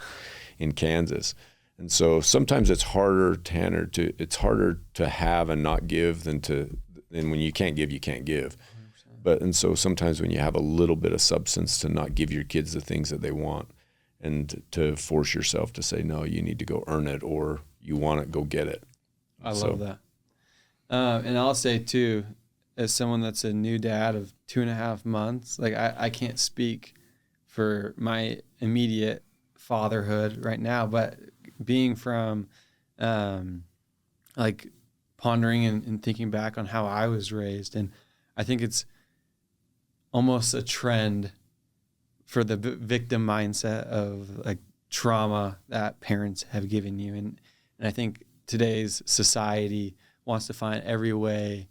in Kansas. And so sometimes it's harder, Tanner, it's harder to have and not give than when you can't give, you can't give. 100%. And so sometimes when you have a little bit of substance, to not give your kids the things that they want, and to force yourself to say, no, you need to go earn it, or you want it, go get it. I love that. And I'll say too, as someone that's a new dad of 2.5 months, like I can't speak for my immediate fatherhood right now, but being from like pondering and thinking back on how I was raised, and I think it's almost a trend for the victim mindset of like trauma that parents have given you. And I think today's society wants to find every way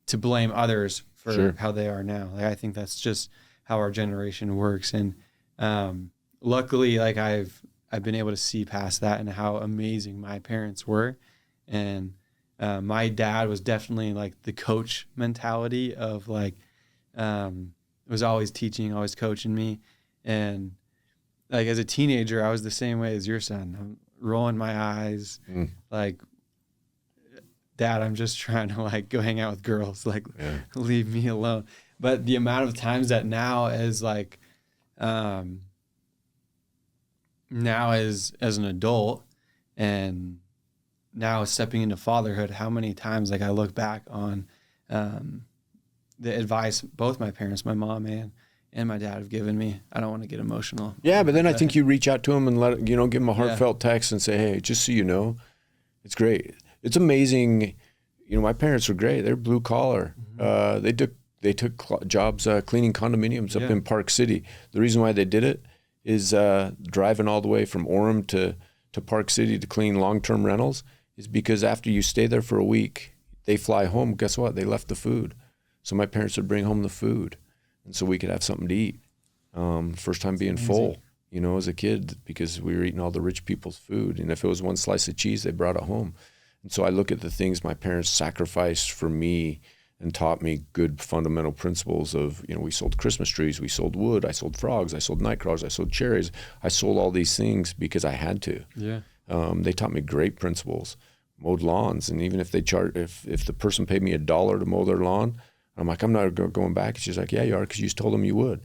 to blame others for how they are now. Like, I think that's just how our generation works. And luckily, like I've been able to see past that and how amazing my parents were. And my dad was definitely like the coach mentality of like, was always teaching, always coaching me. And like as a teenager, I was the same way as your son. I'm rolling my eyes, like, Dad, I'm just trying to like go hang out with girls, like leave me alone. But the amount of times that now as like, now as an adult and now stepping into fatherhood, how many times like I look back on the advice both my parents, my mom and my dad have given me. I don't want to get emotional. Yeah, but then I think you reach out to them and give them a heartfelt text and say, hey, just so you know, it's great. It's amazing. My parents were great. They're blue collar. They took jobs cleaning condominiums up in Park City. The reason why they did it is driving all the way from Orem to Park City to clean long-term rentals is because after you stay there for a week, they fly home. Guess what? They left the food. So my parents would bring home the food, and so we could have something to eat. First time being full, as a kid, because we were eating all the rich people's food. And if it was one slice of cheese, they brought it home. And so I look at the things my parents sacrificed for me and taught me good fundamental principles of, we sold Christmas trees, we sold wood, I sold frogs, I sold night crawlers, I sold cherries. I sold all these things because I had to. Yeah. They taught me great principles, mowed lawns. And even if they if the person paid me $1 to mow their lawn, I'm like, I'm not going back. She's like, yeah, you are, because you told them you would.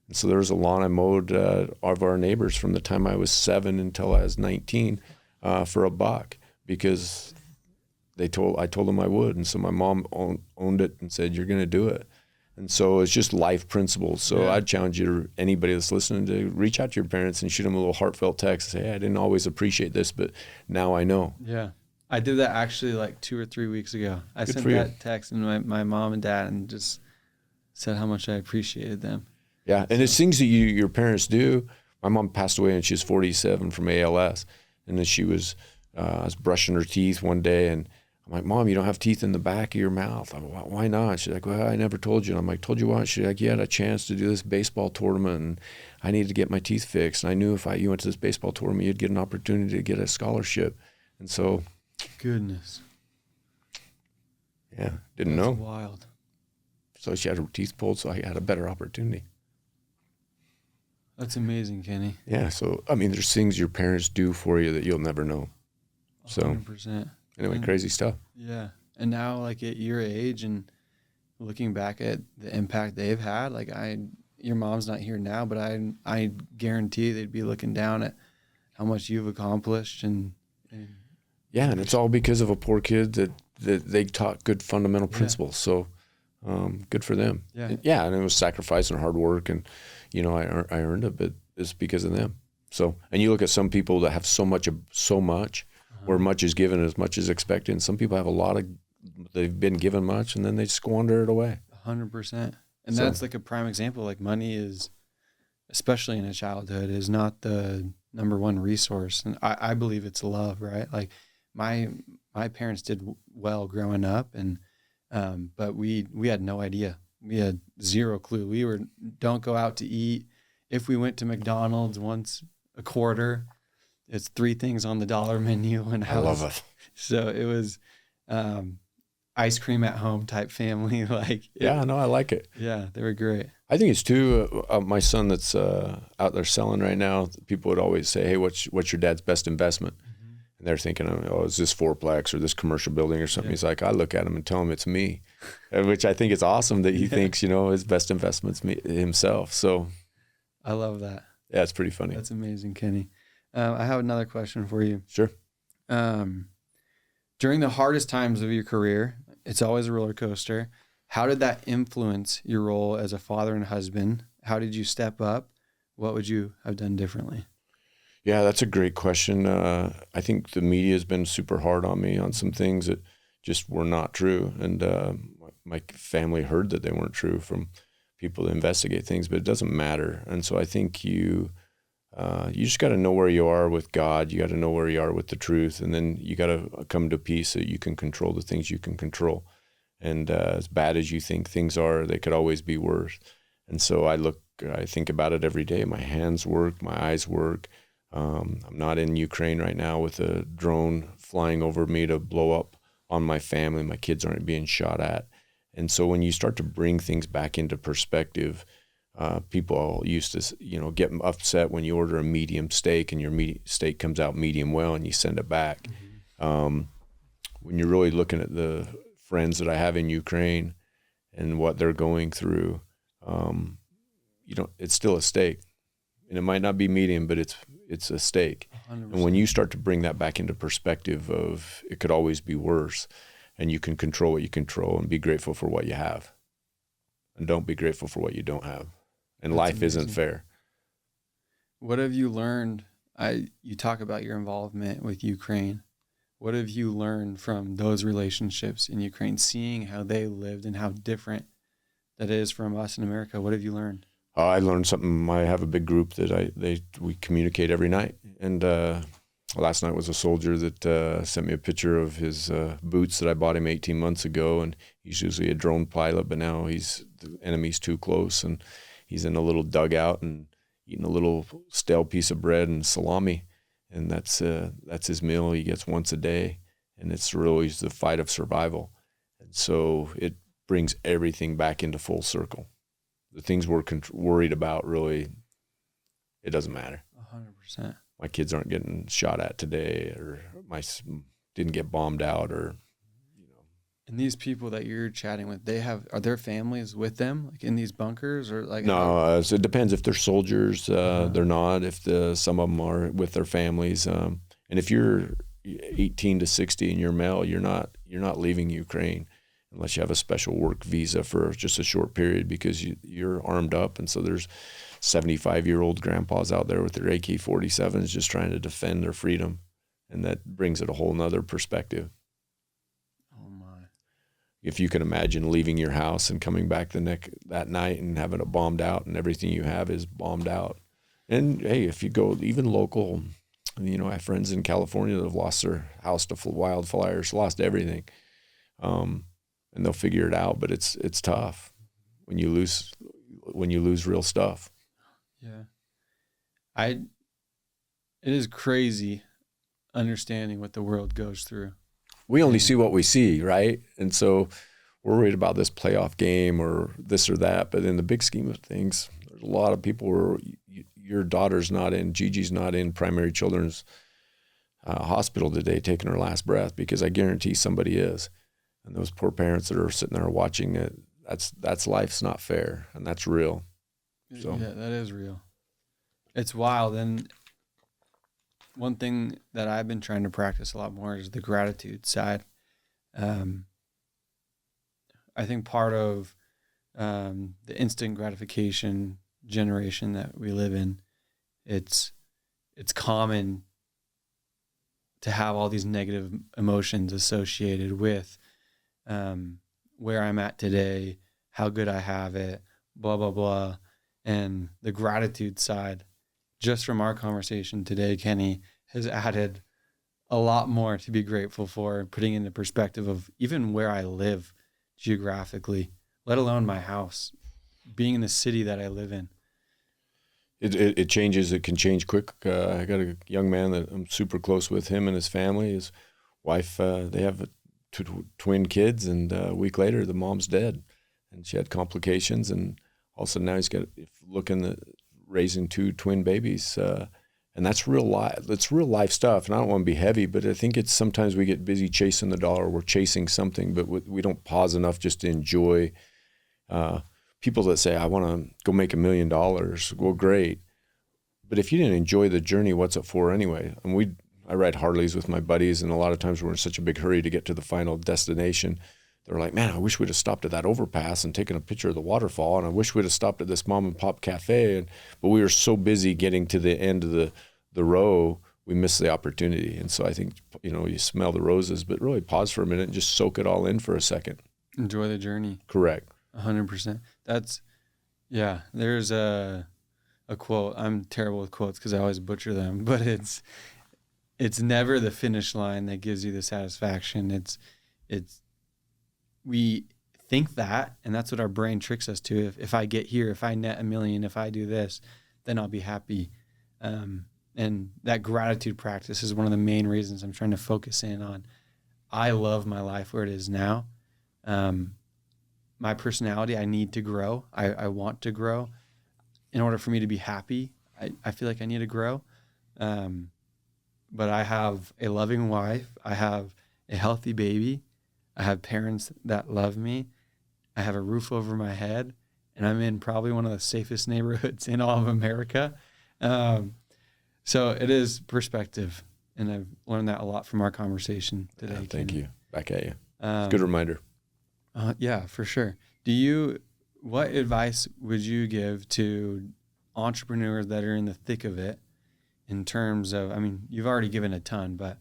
And so there was a lawn I mowed of our neighbors from the time I was 7 until I was 19 for $1 because I told them I would. And so my mom owned it and said, you're going to do it. And so it's just life principles. So I'd challenge anybody that's listening to reach out to your parents and shoot them a little heartfelt text and say, hey, I didn't always appreciate this, but now I know. Yeah. I did that actually like 2 or 3 weeks ago. I sent that text and my mom and dad and just said how much I appreciated them. Yeah, and it's things that your parents do. My mom passed away when she was 47 from ALS, and then I was brushing her teeth one day, and I'm like, Mom, you don't have teeth in the back of your mouth. I'm like, why not? She's like, well, I never told you. And I'm like, told you what? She's like, you had a chance to do this baseball tournament, and I needed to get my teeth fixed. And I knew if you went to this baseball tournament, you'd get an opportunity to get a scholarship. And so... Goodness. Yeah, didn't know. That's wild. So she had her teeth pulled, so I had a better opportunity. That's amazing, Kenny. Yeah, so, there's things your parents do for you that you'll never know. So, 100%. Anyway, crazy stuff. Yeah. And now, like, at your age and looking back at the impact they've had, like, your mom's not here now, but I guarantee they'd be looking down at how much you've accomplished and yeah, and it's all because of a poor kid that they taught good fundamental principles. So good for them. Yeah. And it was sacrifice and hard work, and I earned it, but it's because of them. So, and you look at some people that have so much, where much is given as much is expected. And some people have they've been given much, and then they squander it away. 100%. And that's like a prime example. Like, money is, especially in a childhood, is not the number one resource. And I believe it's love, right? Like, my parents did well growing up, and but we had no idea. We had zero clue. Don't go out to eat. If we went to McDonald's once a quarter, it's 3 things on the dollar menu and I love it. So it was. ice cream at home type family. Like, Yeah, no, I like it. yeah, they were great. I think it's too. My son that's out there selling right now. People would always say, "Hey, what's your dad's best investment?" And they're thinking, "Oh, is this fourplex or this commercial building or something?" He's like, I look at him and tell him it's me, which I think is awesome that he thinks, his best investment's me himself. So I love that. yeah, it's pretty funny. That's amazing, Kenny. I have another question for you. Sure. During the hardest times of your career, it's always a roller coaster. How did that influence your role as a father and husband? How did you step up? What would you have done differently? Yeah, that's a great question. I think the media has been super hard on me on some things that just were not true. And my family heard that they weren't true from people that investigate things, but it doesn't matter. And so I think you just got to know where you are with God. You got to know where you are with the truth. And then you got to come to peace that you can control the things you can control. And as bad as you think things are, they could always be worse. And so I think about it every day. My hands work, my eyes work. I'm not in Ukraine right now with a drone flying over me to blow up on my family. My kids aren't being shot at. And so when you start to bring things back into perspective, people used to, get upset when you order a medium steak and your steak comes out medium well and you send it back. When you're really looking at the friends that I have in Ukraine and what they're going through, it's still a steak. And it might not be medium, but it's a steak. 100%. And when you start to bring that back into perspective of it could always be worse, and you can control what you control and be grateful for what you have, and don't be grateful for what you don't have. And life isn't fair. What have you learned? You talk about your involvement with Ukraine. What have you learned from those relationships in Ukraine, seeing how they lived and how different that is from us in America? What have you learned? I learned something. I have a big group that we communicate every night. And last night was a soldier that sent me a picture of his boots that I bought him 18 months ago. And he's usually a drone pilot, but now the enemy's too close. And he's in a little dugout and eating a little stale piece of bread and salami. And that's his meal he gets once a day. And it's really the fight of survival. And so it brings everything back into full circle. The things we're worried about, really, it doesn't matter. 100%. My kids aren't getting shot at today, or didn't get bombed out, or. And these people that you're chatting with, are their families with them, like in these bunkers, or like? No, so it depends if they're soldiers. They're not. If some of them are with their families, and if you're 18 to 60 and you're male, you're not leaving Ukraine unless you have a special work visa for just a short period, because you're armed up. And so there's 75-year-old grandpas out there with their AK-47s just trying to defend their freedom. And that brings it a whole nother perspective. Oh my. If you can imagine leaving your house and coming back that night and having it bombed out and everything you have is bombed out. And hey, if you go even local, I have friends in California that have lost their house to wildfires, lost everything. And they'll figure it out, but it's tough when you lose real stuff. Yeah. It is crazy understanding what the world goes through. We only see what we see, right? And so we're worried about this playoff game or this or that, but in the big scheme of things, there's a lot of people where your daughter's not in, Gigi's not in primary children's hospital today taking her last breath, because I guarantee somebody is. And those poor parents that are sitting there watching it, that's life's not fair, and that's real. So. Yeah, that is real. It's wild. And one thing that I've been trying to practice a lot more is the gratitude side. I think part of the instant gratification generation that we live in, it's common to have all these negative emotions associated with where I'm at today, how good I have it, blah, blah, blah. And the gratitude side, just from our conversation today, Kenny, has added a lot more to be grateful for, putting into perspective of even where I live geographically, let alone my house, being in the city that I live in. It changes. It can change quick. I got a young man that I'm super close with, him and his family. His wife, they have twin kids, and a week later the mom's dead, and she had complications, and all of a sudden now he's got looking at raising 2 twin babies, and that's real life. That's real life stuff. And I don't want to be heavy, but I think it's sometimes we get busy chasing the dollar. We're chasing something, but we don't pause enough just to enjoy. People that say, I want to go make $1 million. Well, great. But if you didn't enjoy the journey, what's it for anyway? And I ride Harleys with my buddies, and a lot of times we're in such a big hurry to get to the final destination. They're like, man, I wish we'd have stopped at that overpass and taken a picture of the waterfall, and I wish we'd have stopped at this mom and pop cafe. But we were so busy getting to the end of the row, we missed the opportunity. And so I think, you smell the roses, but really pause for a minute and just soak it all in for a second. Enjoy the journey. Correct. 100%. There's a quote. I'm terrible with quotes because I always butcher them, but it's never the finish line that gives you the satisfaction. We think that, and that's what our brain tricks us to. If I get here, if I net $1 million, if I do this, then I'll be happy. And that gratitude practice is one of the main reasons I'm trying to focus in on. I love my life where it is now. My personality, I need to grow. I want to grow. In order for me to be happy, I feel like I need to grow. But I have a loving wife. I have a healthy baby. I have parents that love me. I have a roof over my head. And I'm in probably one of the safest neighborhoods in all of America. So it is perspective. And I've learned that a lot from our conversation today. Yeah, thank you. Back at you. Good reminder. Yeah, for sure. What advice would you give to entrepreneurs that are in the thick of it in terms of, you've already given a ton, but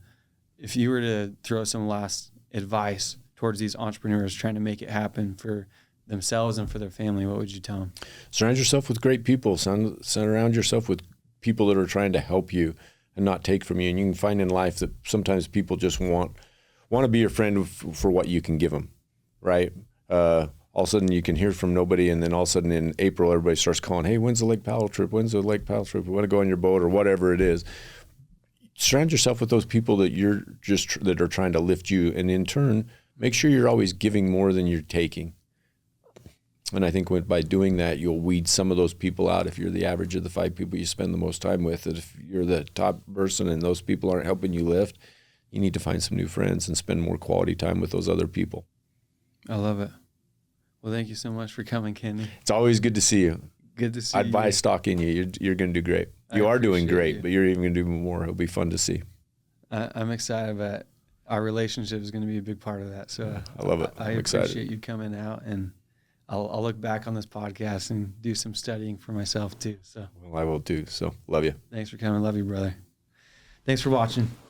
if you were to throw some last advice towards these entrepreneurs trying to make it happen for themselves and for their family, what would you tell them? Surround yourself with great people. Surround yourself with people that are trying to help you and not take from you. And you can find in life that sometimes people just want to be your friend for what you can give them, right? All of a sudden you can hear from nobody, and then all of a sudden in April everybody starts calling, hey, when's the Lake Powell trip? When's the Lake Powell trip? We want to go on your boat or whatever it is. Surround yourself with those people that that are trying to lift you, and in turn, make sure you're always giving more than you're taking. And I think by doing that, you'll weed some of those people out. If you're the average of the 5 people you spend the most time with, that if you're the top person and those people aren't helping you lift, you need to find some new friends and spend more quality time with those other people. I love it. Well, thank you so much for coming, Kenny. It's always good to see you. Good to see you. I'd buy stock in you. You're going to do great. You are doing great, but you're even going to do more. It'll be fun to see. I'm excited about our relationship is going to be a big part of that. So I love it. I appreciate you coming out, and I'll look back on this podcast and do some studying for myself too. So well, I will too. So love you. Thanks for coming. Love you, brother. Thanks for watching.